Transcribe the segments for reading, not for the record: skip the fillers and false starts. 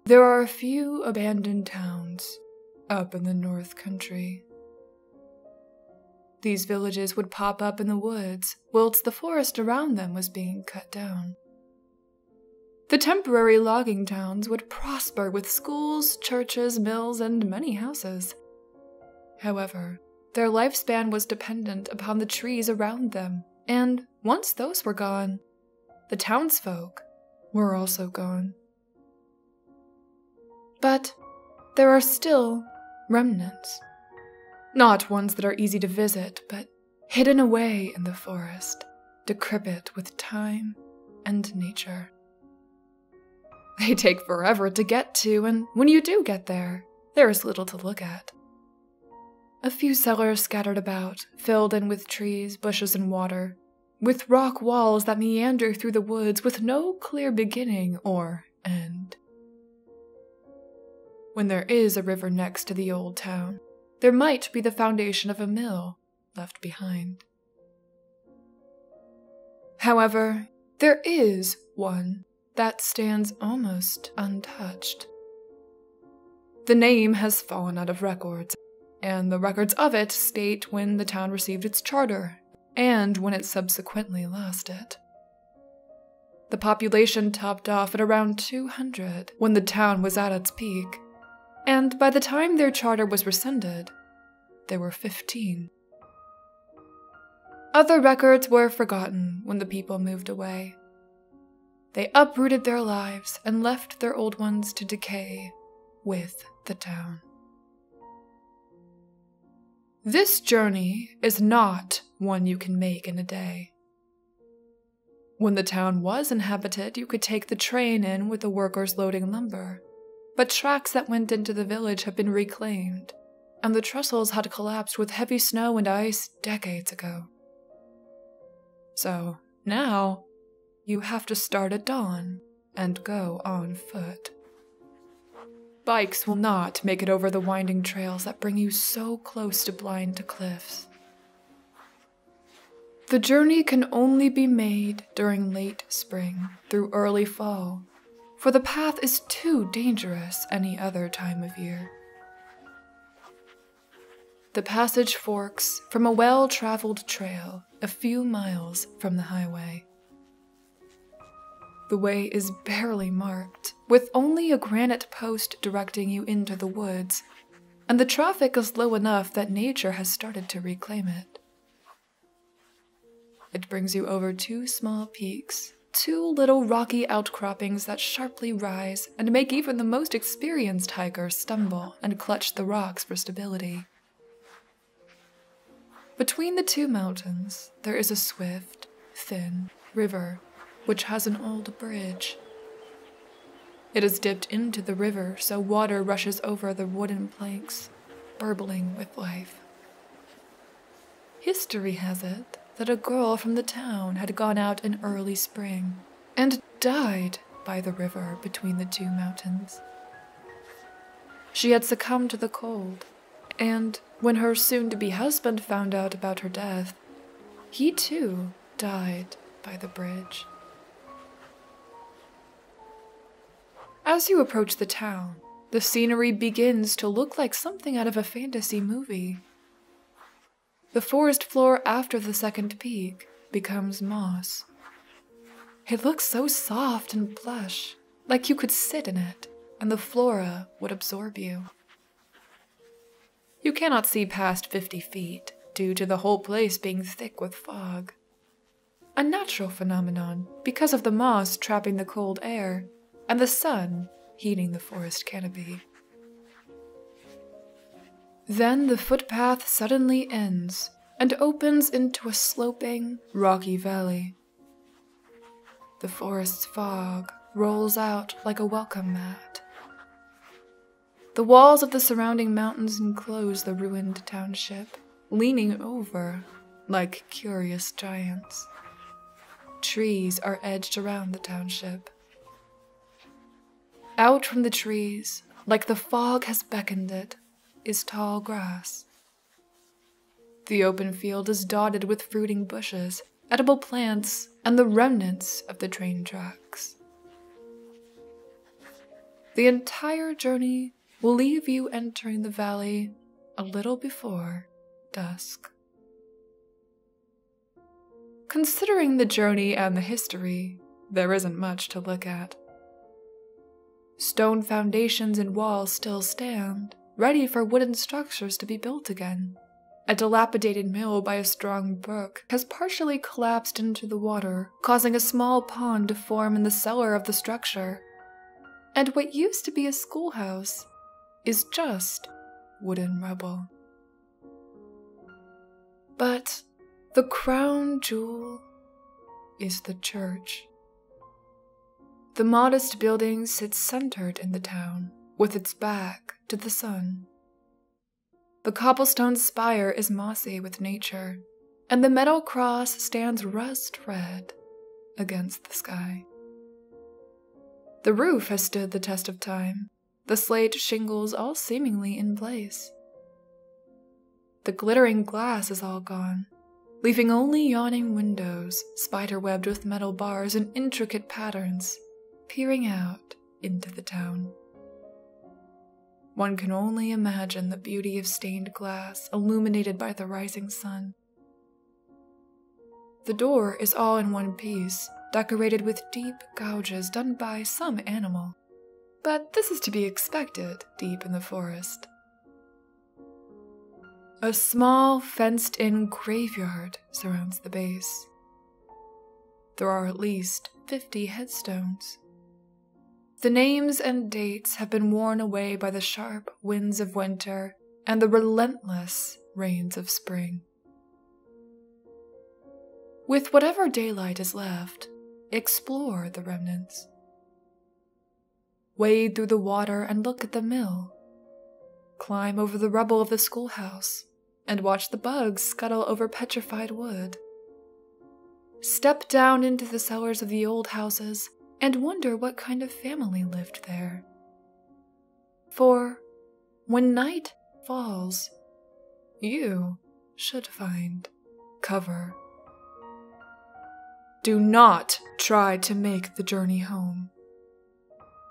There are a few abandoned towns up in the North Country. These villages would pop up in the woods, whilst the forest around them was being cut down. The temporary logging towns would prosper with schools, churches, mills, and many houses. However, their lifespan was dependent upon the trees around them, and once those were gone, the townsfolk were also gone. But there are still remnants. Not ones that are easy to visit, but hidden away in the forest, decrepit with time and nature. They take forever to get to, and when you do get there, there is little to look at. A few cellars scattered about, filled in with trees, bushes, and water, with rock walls that meander through the woods with no clear beginning or end. When there is a river next to the old town, there might be the foundation of a mill left behind. However, there is one that stands almost untouched. The name has fallen out of records, and the records of it state when the town received its charter and when it subsequently lost it. The population topped off at around 200 when the town was at its peak, and by the time their charter was rescinded, there were 15. Other records were forgotten when the people moved away. They uprooted their lives and left their old ones to decay with the town. This journey is not one you can make in a day. When the town was inhabited, you could take the train in with the workers loading lumber, but tracks that went into the village have been reclaimed, and the trestles had collapsed with heavy snow and ice decades ago. So now, you have to start at dawn and go on foot. Bikes will not make it over the winding trails that bring you so close to blind cliffs. The journey can only be made during late spring through early fall, for the path is too dangerous any other time of year. The passage forks from a well-traveled trail a few miles from the highway. The way is barely marked, with only a granite post directing you into the woods, and the traffic is low enough that nature has started to reclaim it. It brings you over 2 small peaks, 2 little rocky outcroppings that sharply rise and make even the most experienced hiker stumble and clutch the rocks for stability. Between the 2 mountains, there is a swift, thin river, which has an old bridge. It is dipped into the river so water rushes over the wooden planks, burbling with life. History has it that a girl from the town had gone out in early spring and died by the river between the 2 mountains. She had succumbed to the cold, and when her soon-to-be husband found out about her death, he too died by the bridge. As you approach the town, the scenery begins to look like something out of a fantasy movie. The forest floor after the second peak becomes moss. It looks so soft and plush, like you could sit in it, and the flora would absorb you. You cannot see past 50 feet, due to the whole place being thick with fog. A natural phenomenon because of the moss trapping the cold air, and the sun heating the forest canopy. Then the footpath suddenly ends and opens into a sloping, rocky valley. The forest's fog rolls out like a welcome mat. The walls of the surrounding mountains enclose the ruined township, leaning over like curious giants. Trees are edged around the township. Out from the trees, like the fog has beckoned it, is tall grass. The open field is dotted with fruiting bushes, edible plants, and the remnants of the train tracks. The entire journey will leave you entering the valley a little before dusk. Considering the journey and the history, there isn't much to look at. Stone foundations and walls still stand, ready for wooden structures to be built again. A dilapidated mill by a strong brook has partially collapsed into the water, causing a small pond to form in the cellar of the structure. And what used to be a schoolhouse is just wooden rubble. But the crown jewel is the church. The modest building sits centered in the town, with its back to the sun. The cobblestone spire is mossy with nature, and the metal cross stands rust-red against the sky. The roof has stood the test of time, the slate shingles all seemingly in place. The glittering glass is all gone, leaving only yawning windows, spider-webbed with metal bars and intricate patterns, peering out into the town. One can only imagine the beauty of stained glass illuminated by the rising sun. The door is all in one piece, decorated with deep gouges done by some animal. But this is to be expected deep in the forest. A small, fenced-in graveyard surrounds the base. There are at least 50 headstones. The names and dates have been worn away by the sharp winds of winter and the relentless rains of spring. With whatever daylight is left, explore the remnants. Wade through the water and look at the mill. Climb over the rubble of the schoolhouse and watch the bugs scuttle over petrified wood. Step down into the cellars of the old houses and wonder what kind of family lived there. For when night falls, you should find cover. Do not try to make the journey home.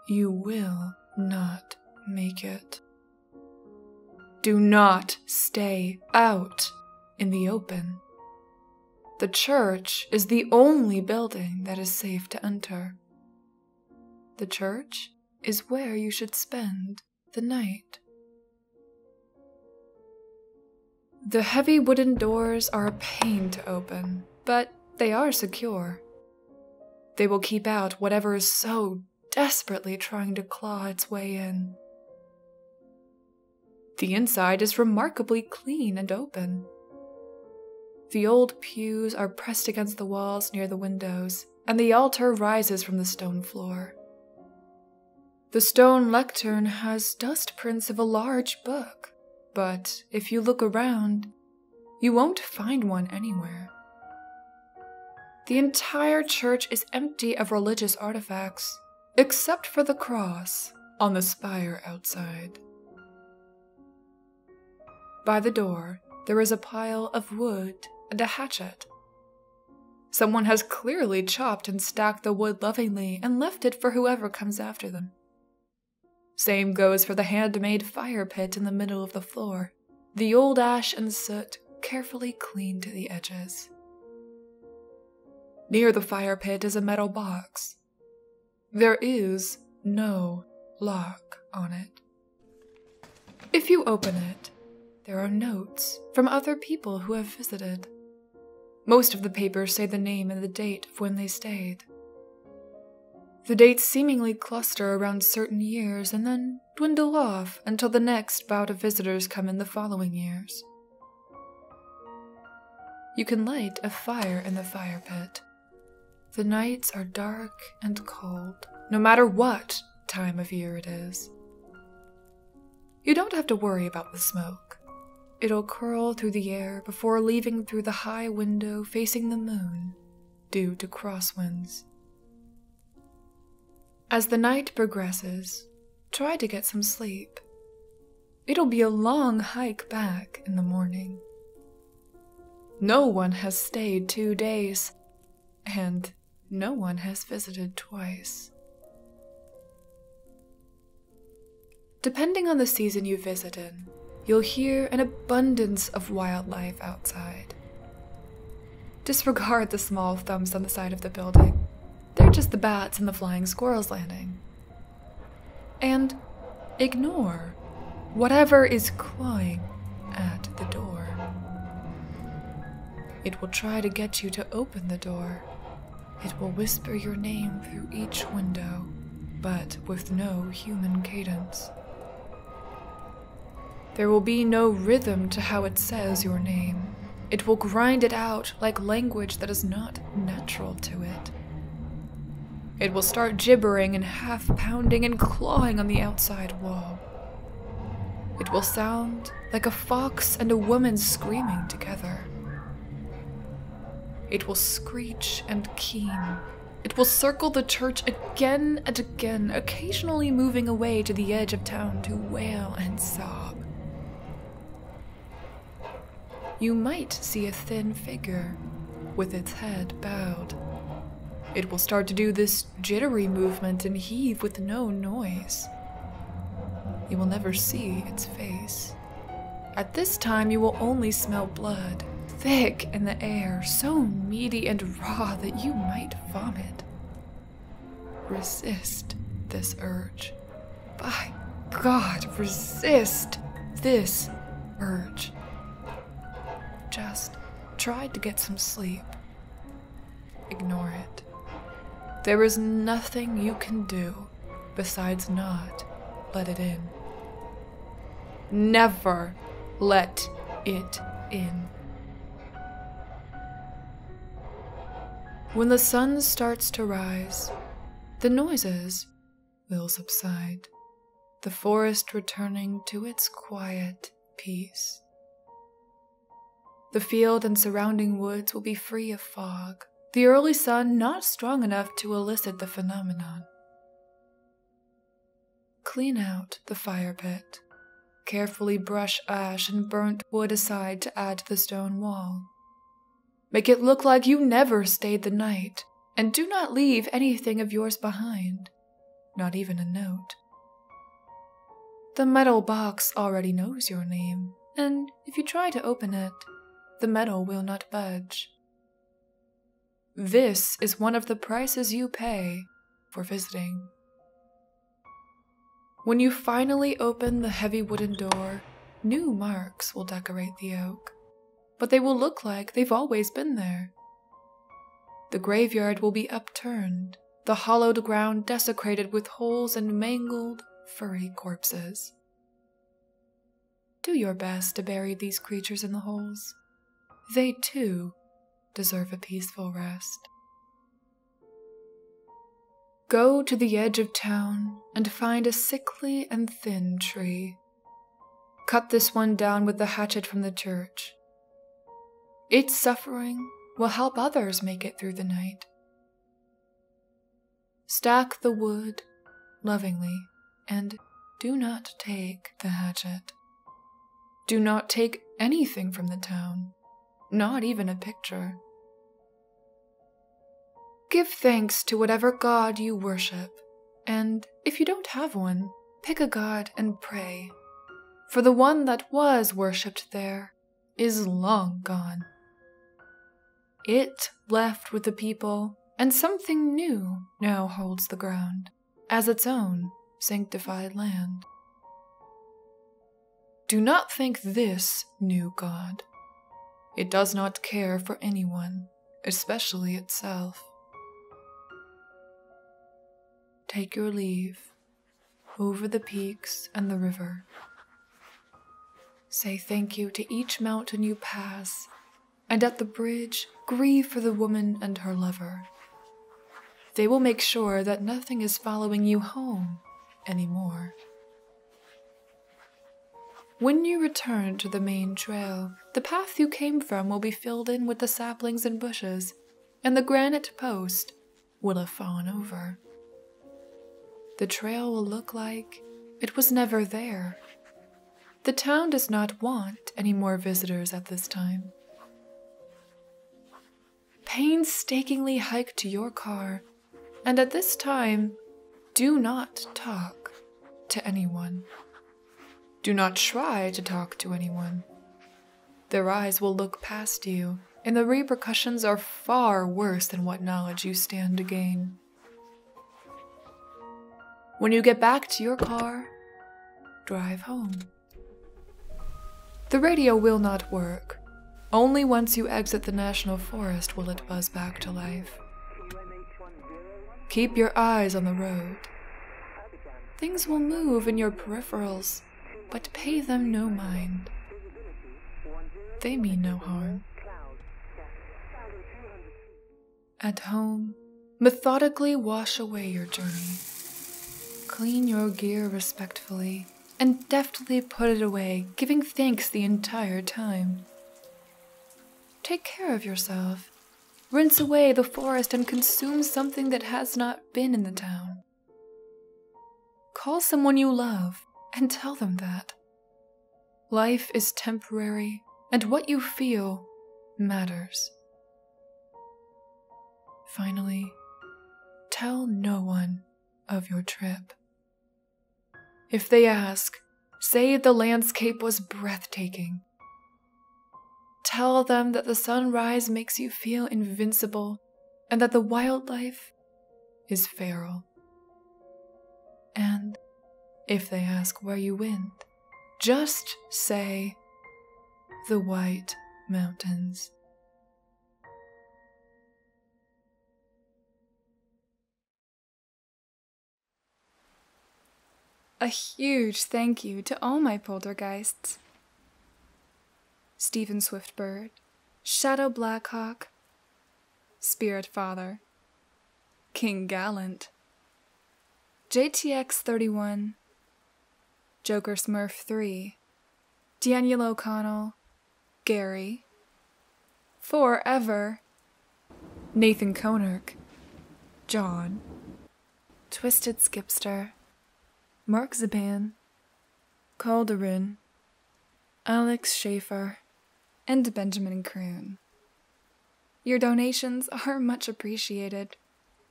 You will not make it. Do not stay out in the open. The church is the only building that is safe to enter. The church is where you should spend the night. The heavy wooden doors are a pain to open, but they are secure. They will keep out whatever is so desperately trying to claw its way in. The inside is remarkably clean and open. The old pews are pressed against the walls near the windows, and the altar rises from the stone floor. The stone lectern has dust prints of a large book, but if you look around, you won't find one anywhere. The entire church is empty of religious artifacts, except for the cross on the spire outside. By the door, there is a pile of wood and a hatchet. Someone has clearly chopped and stacked the wood lovingly and left it for whoever comes after them. Same goes for the handmade fire pit in the middle of the floor, the old ash and soot carefully cleaned to the edges. Near the fire pit is a metal box. There is no lock on it. If you open it, there are notes from other people who have visited. Most of the papers say the name and the date of when they stayed. The dates seemingly cluster around certain years and then dwindle off until the next bout of visitors come in the following years. You can light a fire in the fire pit. The nights are dark and cold, no matter what time of year it is. You don't have to worry about the smoke. It'll curl through the air before leaving through the high window facing the moon, due to crosswinds. As the night progresses, try to get some sleep. It'll be a long hike back in the morning. No one has stayed 2 days, and no one has visited twice. Depending on the season you visit in, you'll hear an abundance of wildlife outside. Disregard the small thumps on the side of the building. They're just the bats and the flying squirrels landing. And ignore whatever is clawing at the door. It will try to get you to open the door. It will whisper your name through each window, but with no human cadence. There will be no rhythm to how it says your name. It will grind it out like language that is not natural to it. It will start gibbering and half-pounding and clawing on the outside wall. It will sound like a fox and a woman screaming together. It will screech and keen. It will circle the church again and again, occasionally moving away to the edge of town to wail and sob. You might see a thin figure with its head bowed. It will start to do this jittery movement and heave with no noise. You will never see its face. At this time, you will only smell blood, thick in the air, so meaty and raw that you might vomit. Resist this urge. By God, resist this urge. Just try to get some sleep. Ignore it. There is nothing you can do besides not let it in. Never let it in. When the sun starts to rise, the noises will subside, the forest returning to its quiet peace. The field and surrounding woods will be free of fog, the early sun not strong enough to elicit the phenomenon. Clean out the fire pit. Carefully brush ash and burnt wood aside to add to the stone wall. Make it look like you never stayed the night, and do not leave anything of yours behind, not even a note. The metal box already knows your name, and if you try to open it, the metal will not budge. This is one of the prices you pay for visiting. When you finally open the heavy wooden door, new marks will decorate the oak, but they will look like they've always been there. The graveyard will be upturned, the hollowed ground desecrated with holes and mangled, furry corpses. Do your best to bury these creatures in the holes. They, too, deserve a peaceful rest. Go to the edge of town and find a sickly and thin tree. Cut this one down with the hatchet from the church. Its suffering will help others make it through the night. Stack the wood lovingly and do not take the hatchet. Do not take anything from the town. Not even a picture. Give thanks to whatever god you worship, and if you don't have one, pick a god and pray, for the one that was worshipped there is long gone. It left with the people, and something new now holds the ground as its own sanctified land. Do not thank this new god. It does not care for anyone, especially itself. Take your leave over the peaks and the river. Say thank you to each mountain you pass, and at the bridge, grieve for the woman and her lover. They will make sure that nothing is following you home anymore. When you return to the main trail, the path you came from will be filled in with the saplings and bushes, and the granite post will have fallen over. The trail will look like it was never there. The town does not want any more visitors at this time. Painstakingly hike to your car, and at this time, do not talk to anyone. Do not try to talk to anyone. Their eyes will look past you, and the repercussions are far worse than what knowledge you stand to gain. When you get back to your car, drive home. The radio will not work. Only once you exit the national forest will it buzz back to life. Keep your eyes on the road. Things will move in your peripherals, but pay them no mind. They mean no harm. At home, methodically wash away your journey. Clean your gear respectfully and deftly put it away, giving thanks the entire time. Take care of yourself. Rinse away the forest and consume something that has not been in the town. Call someone you love and tell them that. Life is temporary, and what you feel matters. Finally, tell no one of your trip. If they ask, say the landscape was breathtaking. Tell them that the sunrise makes you feel invincible and that the wildlife is feral. And if they ask where you went, just say the White Mountains. A huge thank you to all my poltergeists. Stephen Swiftbird, Shadow Blackhawk, Spirit Father, King Gallant, JTX31, Joker Smurf 3, Daniel O'Connell, Gary, Forever, Nathan Konirk, John, Twisted Skipster, Mark Zaban, Calderin, Alex Schaefer, and Benjamin Kroon. Your donations are much appreciated,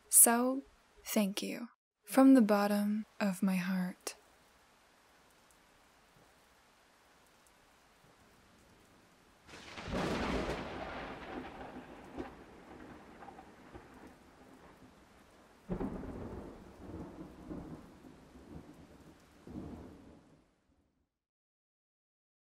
so thank you from the bottom of my heart.